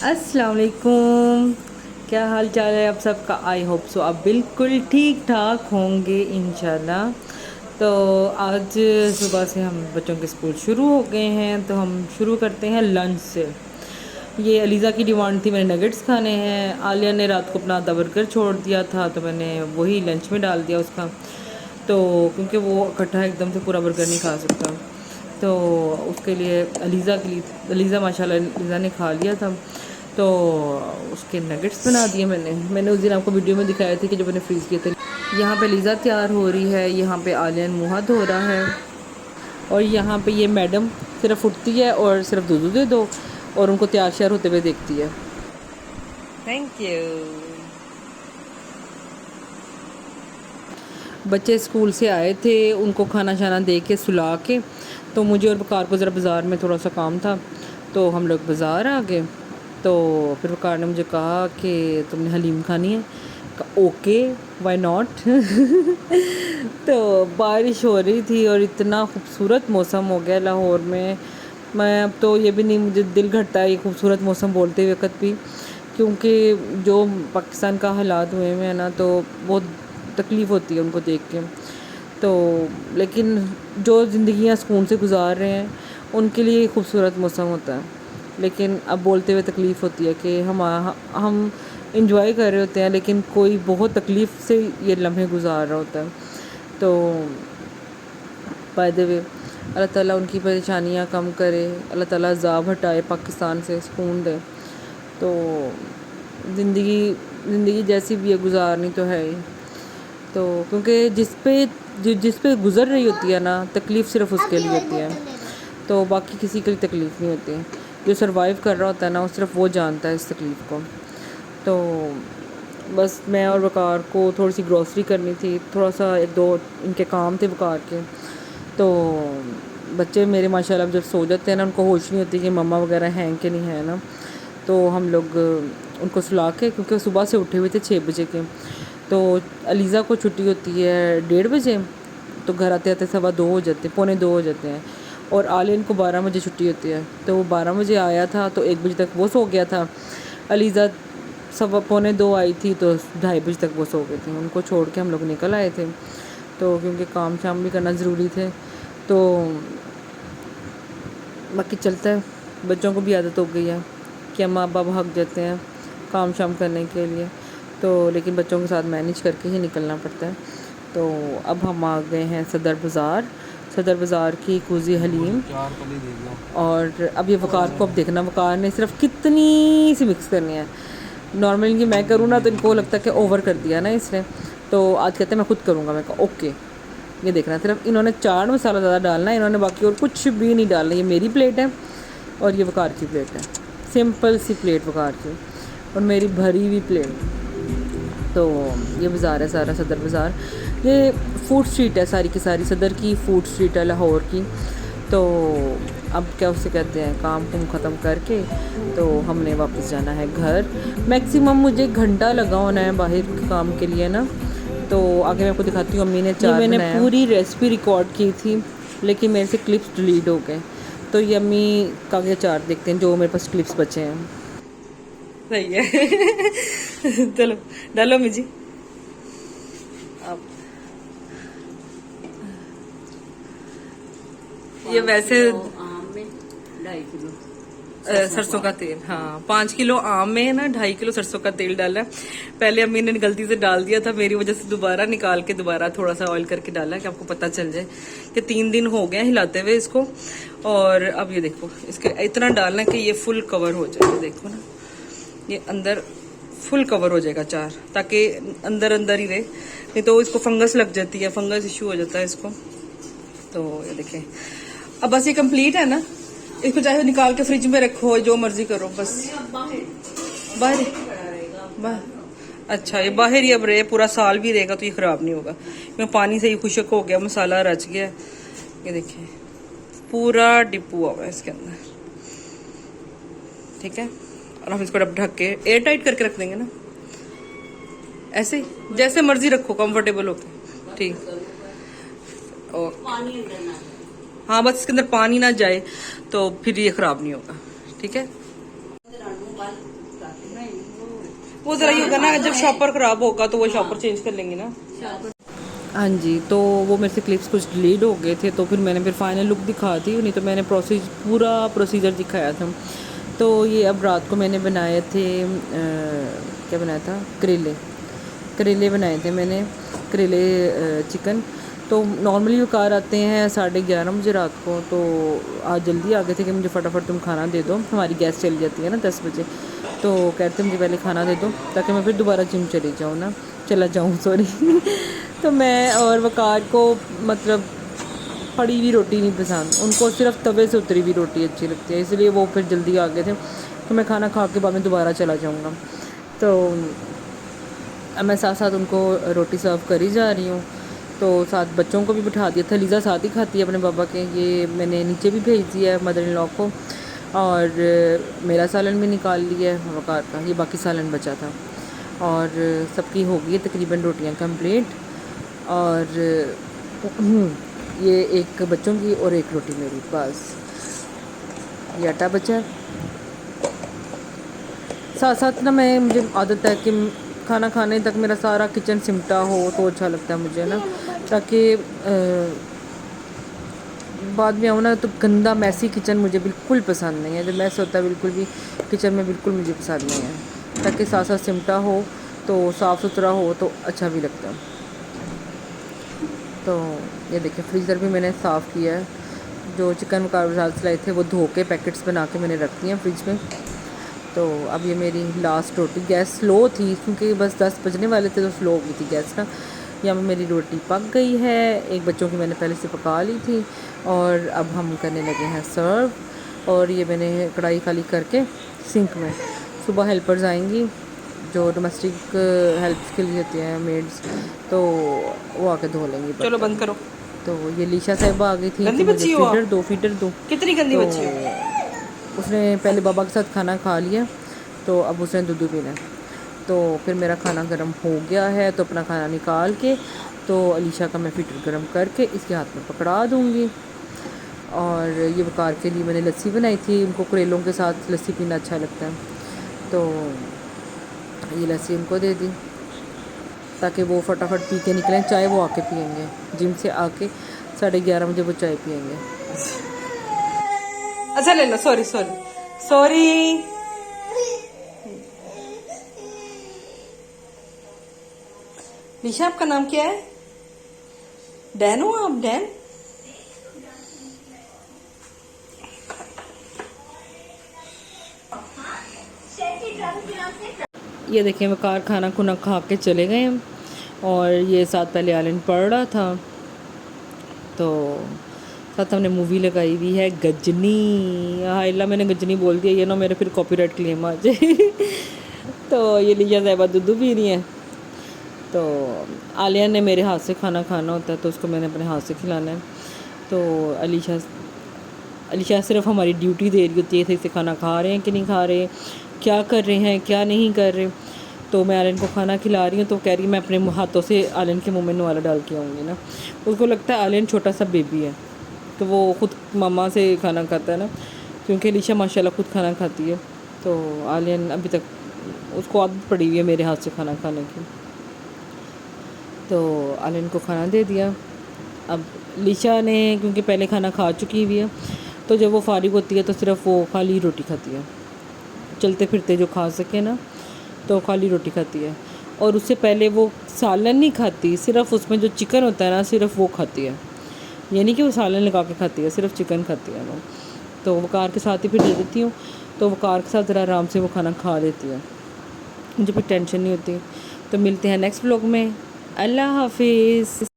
अस्सलाम वालेकुम। क्या हाल चाल है आप सबका? आई होप सो आप बिल्कुल ठीक ठाक होंगे इंशाल्लाह। तो आज सुबह से हम बच्चों के स्कूल शुरू हो गए हैं, तो हम शुरू करते हैं लंच से। ये अलीज़ा की डिमांड थी, मैंने नगेट्स खाने हैं। आलिया ने रात को अपना आधा बर्गर छोड़ दिया था, तो मैंने वही लंच में डाल दिया उसका। तो क्योंकि वो इकट्ठा एकदम से पूरा बर्गर नहीं खा सकता, तो उसके लिए अलीज़ा माशाल्लाह अलीज़ा ने खा लिया था, तो उसके नगेट्स बना दिए मैंने उस दिन आपको वीडियो में दिखाए थे कि जो मैंने फ्रीज़ किए थे। यहाँ पे अलीज़ा तैयार हो रही है, यहाँ पे आलिया मुँह हाथ धो रहा है, और यहाँ पे ये मैडम सिर्फ उठती है और सिर्फ दूध दे दो और उनको तैयार श्यार होते हुए देखती है। Thank you. बच्चे स्कूल से आए थे, उनको खाना शाना दे के सुला के, तो मुझे और बकार को ज़रा बाज़ार में थोड़ा सा काम था, तो हम लोग बाज़ार आ गए। तो फिर बकार ने मुझे कहा कि तुमने हलीम खानी है? Okay, why not. तो बारिश हो रही थी और इतना खूबसूरत मौसम हो गया लाहौर में। मैं अब तो ये भी नहीं, मुझे दिल घटता है ये खूबसूरत मौसम बोलते वक्त भी, क्योंकि जो पाकिस्तान का हालात हुए हैं ना, तो बहुत तकलीफ़ होती है उनको देख के। तो लेकिन जो ज़िंदगियाँ सुकून से गुजार रहे हैं उनके लिए खूबसूरत मौसम होता है, लेकिन अब बोलते हुए तकलीफ़ होती है कि हम इंजॉय कर रहे होते हैं, लेकिन कोई बहुत तकलीफ़ से ये लम्हे गुजार रहा होता है। तो बाय द वे, अल्लाह ताला उनकी परेशानियाँ कम करे, अल्लाह ताला अज़ाब हटाए, पाकिस्तान से सुकून दे। तो ज़िंदगी जैसी भी है गुजारनी तो है ही। तो क्योंकि जिस पे गुज़र रही होती है ना, तकलीफ़ सिर्फ़ उसके लिए होती है, तो बाकी किसी की तकलीफ़ नहीं होती है। जो सर्वाइव कर रहा होता है ना, वो सिर्फ वो जानता है इस तकलीफ़ को। तो बस मैं और वकार को थोड़ी सी ग्रॉसरी करनी थी, थोड़ा सा एक दो इनके काम थे वकार के। तो बच्चे मेरे माशाल्लाह जब सो जाते हैं ना, उनको होश नहीं होती कि मम्मा वगैरह हैं कि नहीं है ना, तो हम लोग उनको सुला के, क्योंकि सुबह से उठे हुए थे 6 बजे के, तो अलीज़ा को छुट्टी होती है 1:30 बजे, तो घर आते आते 1:15 हो जाते, 1:45 हो जाते हैं। और आलियन को 12 बजे छुट्टी होती है, तो वो 12 बजे आया था, तो 1 बजे तक वो सो गया था। अलीज़ा 1:15 आई थी, तो 2:30 बजे तक वो सो गए थे। उनको छोड़ के हम लोग निकल आए थे, तो क्योंकि काम शाम भी करना ज़रूरी थे। तो बाकी चलता है, बच्चों को भी आदत हो गई है कि हम माँ बाप भाग जाते हैं काम शाम करने के लिए, तो लेकिन बच्चों के साथ मैनेज करके ही निकलना पड़ता है। तो अब हम आ गए हैं सदर बाज़ार की कुजी हलीम। और अब ये वकार को, अब देखना वकार ने सिर्फ कितनी सी मिक्स करनी है। नॉर्मली इनकी मैं करूँ ना, तो इनको लगता है कि ओवर कर दिया ना इसने, तो आज कहते हैं मैं खुद करूँगा। मैं कहा ओके, ये देखना, सिर्फ इन्होंने चाट मसाला ज़्यादा डालना है, इन्होंने बाकी और कुछ भी नहीं डालना। ये मेरी प्लेट है और ये वकार की प्लेट है, सिंपल सी प्लेट वकार की, और मेरी भरी हुई प्लेट। तो ये बाज़ार है सारा, सदर बाज़ार। ये फूड स्ट्रीट है सारी की सारी, सदर की फूड स्ट्रीट है लाहौर की। तो अब क्या उसे कहते हैं, काम कुम ख़त्म करके तो हमने वापस जाना है घर। मैक्सिमम मुझे घंटा लगा होना है बाहर काम के लिए ना, तो आगे मैं आपको दिखाती हूँ। अम्मी ने चाट बनाया, मैंने पूरी रेसिपी रिकॉर्ड की थी, लेकिन मेरे से क्लिप्स डिलीट हो गए। तो ये अम्मी का क्या चाट देखते हैं, जो मेरे पास क्लिप्स बचे हैं। सही है। चलो डालो मुझे आप। ये वैसे 2.5 किलो सरसों का तेल, हाँ 5 किलो आम में ना 2.5 किलो सरसों का तेल डाला है। पहले अम्मी ने गलती से डाल दिया था, मेरी वजह से दोबारा निकाल के दोबारा थोड़ा सा ऑयल करके डाला, कि आपको पता चल जाए कि 3 दिन हो गए हिलाते हुए इसको। और अब ये देखो, इसके इतना डालना कि ये फुल कवर हो जाए। देखो ना, ये अंदर फुल कवर हो जाएगा चार, ताकि अंदर अंदर ही रहे, नहीं तो इसको फंगस लग जाती है, फंगस इश्यू हो जाता है इसको। तो ये देखें, अब बस ये कंप्लीट है ना, इसको चाहे निकाल के फ्रिज में रखो, जो मर्जी करो, बस बाहर। अच्छा, ये बाहर ही अब रहे, पूरा साल भी रहेगा तो ये खराब नहीं होगा, क्योंकि पानी से ही खुशक हो गया, मसाला रच गया। ये देखिए पूरा डिपू हुआ है इसके अंदर, ठीक है। और हम इसको ढक के एयर टाइट करके रख देंगे ना, ऐसे जैसे मर्जी रखो, कंफर्टेबल होके, ठीक। और हाँ, बस इसके अंदर पानी ना जाए, तो फिर ये खराब नहीं होगा, ठीक है। वो ज़रा ये होगा ना, जब शॉपर ख़राब होगा तो वो शॉपर चेंज कर लेंगे ना। हाँ जी, तो वो मेरे से क्लिप्स कुछ डिलीट हो गए थे, तो फिर मैंने फाइनल लुक दिखा दी, नहीं तो मैंने पूरा प्रोसीजर दिखाया था। तो ये अब रात को मैंने बनाए थे क्या बनाया था, करेले बनाए थे मैंने, करेले चिकन। तो नॉर्मली वकार आते हैं 11:30 बजे रात को, तो आज जल्दी आ गए थे कि मुझे फटाफट तुम खाना दे दो, हमारी गैस चली जाती है ना 10 बजे। तो कहते मुझे पहले खाना दे दो ताकि मैं फिर दोबारा जिम चला जाऊँ सॉरी तो मैं और वकार को मतलब पड़ी हुई रोटी नहीं पसंद, उनको सिर्फ तवे से उतरी हुई रोटी अच्छी लगती है, इसलिए वो फिर जल्दी आ गए थे। तो मैं खाना खा के बाद में दोबारा चला जाऊँगा। तो अब मैं साथ साथ उनको रोटी सर्व करी जा रही हूँ। तो साथ बच्चों को भी बिठा दिया था, लीज़ा साथ ही खाती है अपने पापा के। ये मैंने नीचे भी भेज दिया है मदर इन लॉ को, और मेरा सालन भी निकाल लिया है वकार का, ये बाकी सालन बचा था। और सबकी हो गई है तकरीबन रोटियां कंप्लीट, और ये एक बच्चों की और एक रोटी मेरी, बस ये आटा बचा। साथ साथ ना मुझे आदत है कि खाना खाने तक मेरा सारा किचन सिमटा हो तो अच्छा लगता है मुझे ना, ताकि बाद में आऊँ ना तो गंदा मैसी किचन मुझे बिल्कुल पसंद नहीं है। जब मैस होता है बिल्कुल भी किचन में बिल्कुल मुझे पसंद नहीं है, ताकि साथ साथ सिमटा हो तो साफ़ सुथरा हो तो अच्छा भी लगता है। तो ये देखिए फ्रीज़र भी मैंने साफ़ किया है, जो चिकन कार्बोहाइड्रेट्स लाए थे वो धो के पैकेट्स बना के मैंने रख दिए हैं फ्रिज में। तो अब ये मेरी लास्ट रोटी, गैस स्लो थी क्योंकि बस 10 बजने वाले थे तो स्लो हो गई थी गैस ना। यहाँ मेरी रोटी पक गई है, एक बच्चों की मैंने पहले से पका ली थी, और अब हम करने लगे हैं सर्व। और ये मैंने कढ़ाई खाली करके सिंक में, सुबह हेल्पर्स आएंगी जो डोमेस्टिक हेल्प के लिए होती हैं मेड्स, तो वो आके धो लेंगी। चलो बंद करो। तो ये लीशा साहिबा आ गई थी, गंदी तो बच्ची मुझे हो फीडर दो। कितनी गंदी तो बच्ची हो। उसने पहले बाबा के साथ खाना खा लिया, तो अब उसने दूध पीना है। तो फिर मेरा खाना गर्म हो गया है, तो अपना खाना निकाल के तो अलीशा का मैं फीडर गर्म करके इसके हाथ में पकड़ा दूँगी। और ये वकार के लिए मैंने लस्सी बनाई थी, उनको करेलों के साथ लस्सी पीना अच्छा लगता है, तो ये लस्सी उनको दे दी ताकि वो फटाफट पी के निकलें। चाय वो आके पियेंगे, जिम से आके 11:30 बजे वो चाय पियेंगे। अच्छा ले लो, सॉरी सॉरी सॉरी। निशा आपका नाम क्या है? डैन हो आप? डैन ये देखें वकार खाना खुना खा के चले गए हम, और ये साथ पहले आलन पढ़ रहा था, तो साथ हमने मूवी लगाई हुई है गजनी। हाइला मैंने गजनी बोल दिया, ये ना मेरे फिर कॉपीराइट क्लेम आ जाए तो ये लिया साहिबा दूध पी रही है। तो आलिया ने मेरे हाथ से खाना खाना होता है, तो उसको मैंने अपने हाथ से खिलाना है। तो अलीशा सिर्फ हमारी ड्यूटी दे रही होती है, सही से खाना खा रहे हैं कि नहीं खा रहे, क्या कर रहे हैं क्या नहीं कर रहे। तो मैं आलन को खाना खिला रही हूँ, तो कह रही मैं अपने हाथों से आलन के मुंह में नवाला डाल के आऊँगी ना। उसको लगता है आलन छोटा सा बेबी है, तो वो ख़ुद मम्मा से खाना खाता है ना, क्योंकि अलीशा माशाल्लाह खुद खाना खाती है। तो आलियन अभी तक उसको आदत पड़ी हुई है मेरे हाथ से खाना खाने की। तो आलियन को खाना दे दिया। अब लीशा ने क्योंकि पहले खाना खा चुकी हुई है, तो जब वो फारिग होती है तो सिर्फ वो खाली रोटी खाती है, चलते फिरते जो खा सके ना, तो खाली रोटी खाती है। और उससे पहले वो सालन नहीं खाती, सिर्फ उसमें जो चिकन होता है ना सिर्फ वो खाती है, यानी कि वो सालन लगा के खाती है, सिर्फ चिकन खाती है वो। तो वकार के साथ ही फिर दे देती हूँ, तो वकार के साथ ज़रा आराम से वो खाना खा लेती है, मुझे फिर टेंशन नहीं होती। तो मिलते हैं नेक्स्ट व्लॉग में। अल्लाह हाफिज़।